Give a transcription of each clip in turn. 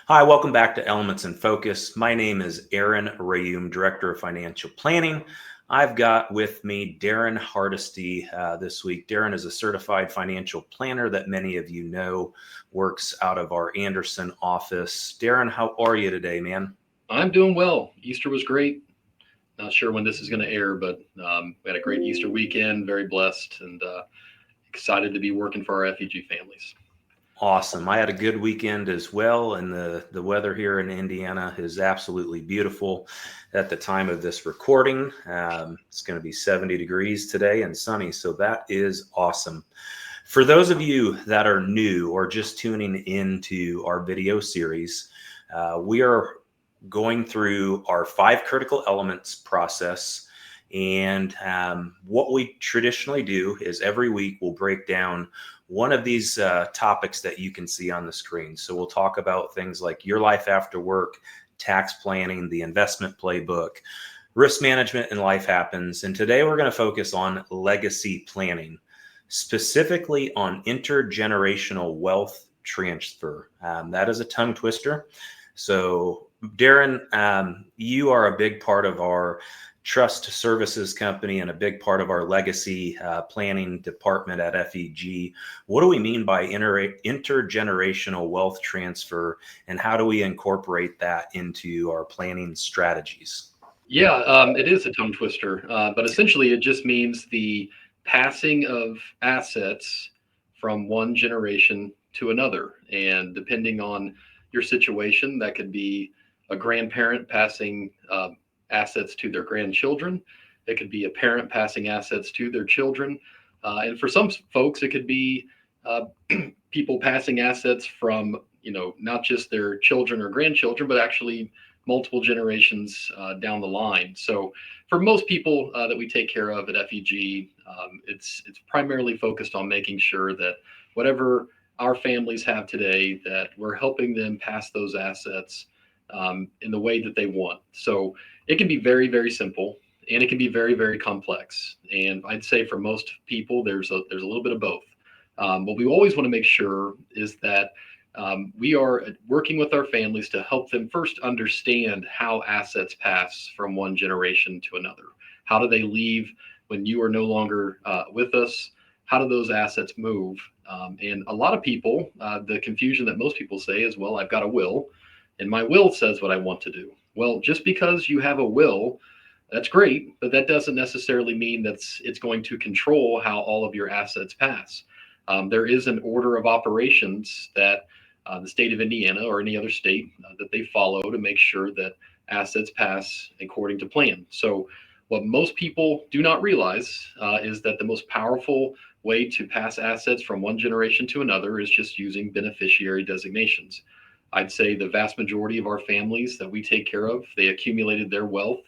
Hi, welcome back to Elements in Focus. My name is Rheaume, Director of Financial Planning. I've got with me Daren Hardesty this week. Daren is a certified financial planner that many of you know, works out of our Anderson office. Daren, how are you today, man? I'm doing well. Easter was great. Not sure when this is going to air, but we had a great Easter weekend. Very blessed and excited to be working for our FEG families. Awesome. I had a good weekend as well, and the weather here in Indiana is absolutely beautiful at the time of this recording. It's going to be 70 degrees today and sunny, so that is awesome. For those of you that are new or just tuning into our video series, we are going through our 5 critical elements process. And what we traditionally do is every week we'll break down one of these topics that you can see on the screen. So we'll talk about things like your life after work, tax planning, the investment playbook, risk management, and life happens. And today we're going to focus on legacy planning, specifically on intergenerational wealth transfer. That is a tongue twister. So Daren, you are a big part of our trust services company and a big part of our legacy planning department at FEG. What do we mean by intergenerational wealth transfer, and how do we incorporate that into our planning strategies? Yeah, it is a tongue twister, but essentially it just means the passing of assets from one generation to another. And depending on your situation, that could be a grandparent passing assets to their grandchildren. It could be a parent passing assets to their children. And for some folks, it could be uh, people passing assets from, not just their children or grandchildren, but actually multiple generations down the line. So for most people that we take care of at FEG, it's primarily focused on making sure that whatever our families have today, that we're helping them pass those assets in the way that they want. So it can be very, very simple, and it can be very, very complex. And I'd say for most people, there's a little bit of both. What we always want to make sure is that we are working with our families to help them first understand how assets pass from one generation to another. How do they leave when you are no longer with us? How do those assets move? And a lot of people, the confusion that most people say is, well, I've got a will, and my will says what I want to do. Well, just because you have a will, that's great, but that doesn't necessarily mean it's going to control how all of your assets pass. There is an order of operations that the state of Indiana or any other state that they follow to make sure that assets pass according to plan. So, what most people do not realize is that the most powerful way to pass assets from one generation to another is just using beneficiary designations. I'd say the vast majority of our families that we take care of, they accumulated their wealth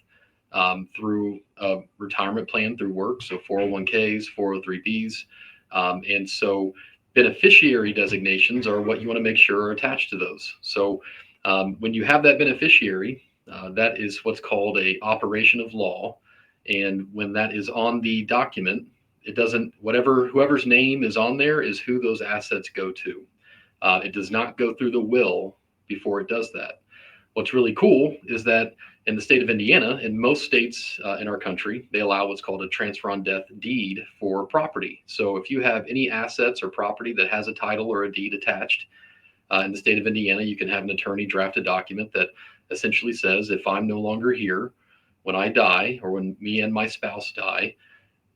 through a retirement plan through work, so 401ks, 403bs. And so beneficiary designations are what you want to make sure are attached to those. So when you have that beneficiary, that is what's called a operation of law. And when that is on the document, it doesn't, whoever's name is on there is who those assets go to. It does not go through the will before it does that. What's really cool is that in the state of Indiana, in most states in our country, they allow what's called a transfer on death deed for property. So if you have any assets or property that has a title or a deed attached in the state of Indiana, you can have an attorney draft a document that essentially says, if I'm no longer here, when I die or when me and my spouse die,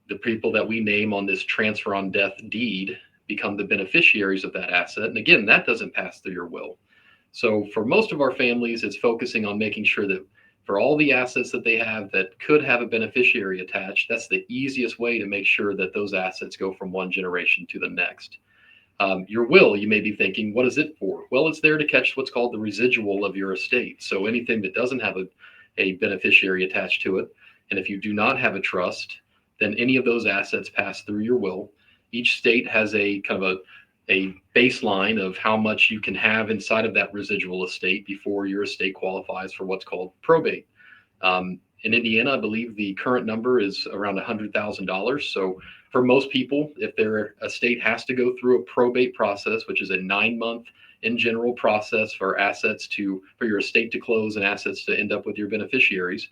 the people that we name on this transfer on death deed become the beneficiaries of that asset. And again, that doesn't pass through your will. So for most of our families, it's focusing on making sure that for all the assets that they have that could have a beneficiary attached, that's the easiest way to make sure that those assets go from one generation to the next. Your will, you may be thinking, what is it for? Well, it's there to catch what's called the residual of your estate. So anything that doesn't have a beneficiary attached to it, and if you do not have a trust, then any of those assets pass through your will. Each state has a kind of a baseline of how much you can have inside of that residual estate before your estate qualifies for what's called probate. In Indiana, I believe the current number is around $100,000. So for most people, if their estate has to go through a probate process, which is a 9-month in general process for your estate to close and assets to end up with your beneficiaries,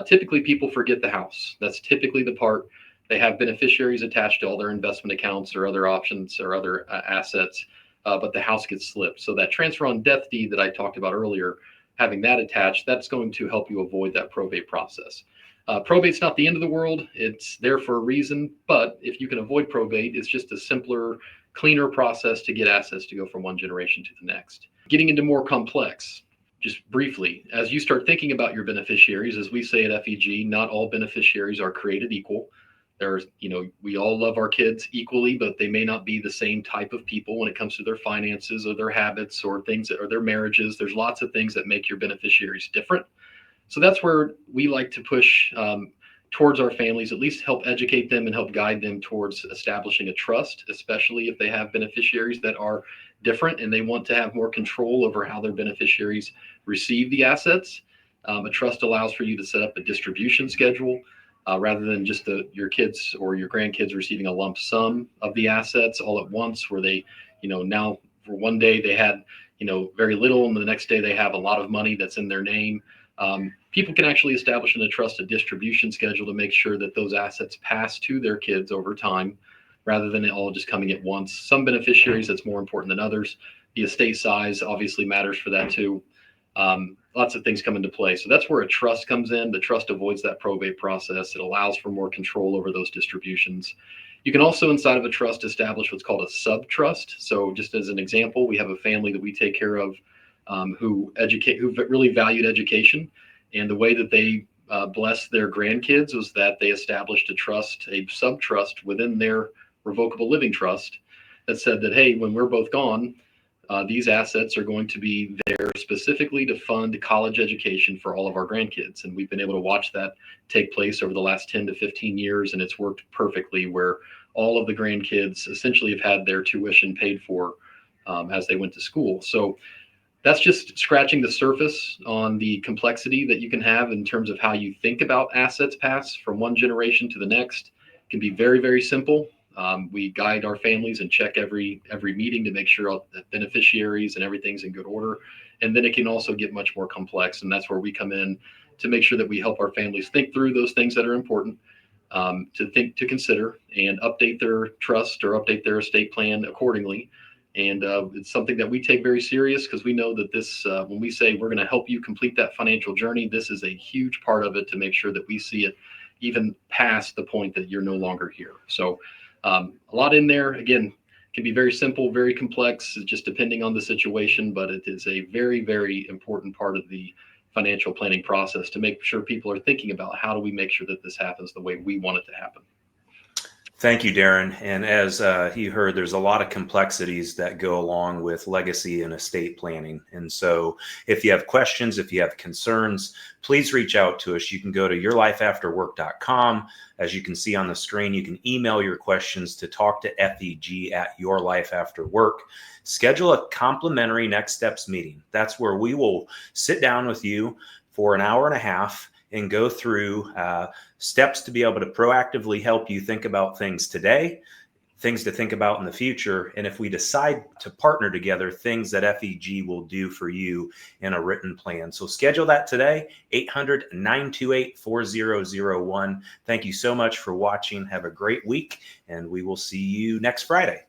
typically people forget the house. That's typically the part. They have beneficiaries attached to all their investment accounts or other options or other assets, but the house gets slipped. So that transfer on death deed that I talked about earlier, having that attached, that's going to help you avoid that probate process. Probate's not the end of the world. It's there for a reason, but if you can avoid probate, it's just a simpler, cleaner process to get assets to go from one generation to the next. Getting into more complex, just briefly, as you start thinking about your beneficiaries, as we say at FEG, not all beneficiaries are created equal. We all love our kids equally, but they may not be the same type of people when it comes to their finances or their habits or things or their marriages. There's lots of things that make your beneficiaries different. So that's where we like to push towards our families, at least help educate them and help guide them towards establishing a trust, especially if they have beneficiaries that are different and they want to have more control over how their beneficiaries receive the assets. A trust allows for you to set up a distribution schedule rather than just your kids or your grandkids receiving a lump sum of the assets all at once, where they, now for one day they had, very little, and the next day they have a lot of money that's in their name. People can actually establish in a trust a distribution schedule to make sure that those assets pass to their kids over time, rather than it all just coming at once. Some beneficiaries, that's more important than others. The estate size obviously matters for that too. Lots of things come into play. So that's where a trust comes in. The trust avoids that probate process. It allows for more control over those distributions. You can also, inside of a trust, establish what's called a sub-trust. So just as an example, we have a family that we take care of who really valued education. And the way that they blessed their grandkids was that they established a sub-trust within their revocable living trust that said that, hey, when we're both gone, these assets are going to be there specifically to fund college education for all of our grandkids. And we've been able to watch that take place over the last 10 to 15 years. And it's worked perfectly, where all of the grandkids essentially have had their tuition paid for as they went to school. So that's just scratching the surface on the complexity that you can have in terms of how you think about assets pass from one generation to the next. It can be very, very simple. We guide our families and check every meeting to make sure that beneficiaries and everything's in good order. And then it can also get much more complex. And that's where we come in to make sure that we help our families think through those things that are important to consider, and update their trust or update their estate plan accordingly. And it's something that we take very serious, because we know that this, when we say we're going to help you complete that financial journey, this is a huge part of it, to make sure that we see it even past the point that you're no longer here. So a lot in there. Again, can be very simple, very complex, just depending on the situation, but it is a very, very important part of the financial planning process to make sure people are thinking about, how do we make sure that this happens the way we want it to happen. Thank you, Daren. And as you heard, there's a lot of complexities that go along with legacy and estate planning. And so if you have questions, if you have concerns, please reach out to us. You can go to yourlifeafterwork.com. As you can see on the screen, you can email your questions to talk@FEG@yourlifeafterwork. Schedule a complimentary next steps meeting. That's where we will sit down with you for an hour and a half and go through steps to be able to proactively help you think about things today, things to think about in the future, and if we decide to partner together, things that FEG will do for you in a written plan. So schedule that today, 800-928-4001. Thank you so much for watching. Have a great week, and we will see you next Friday.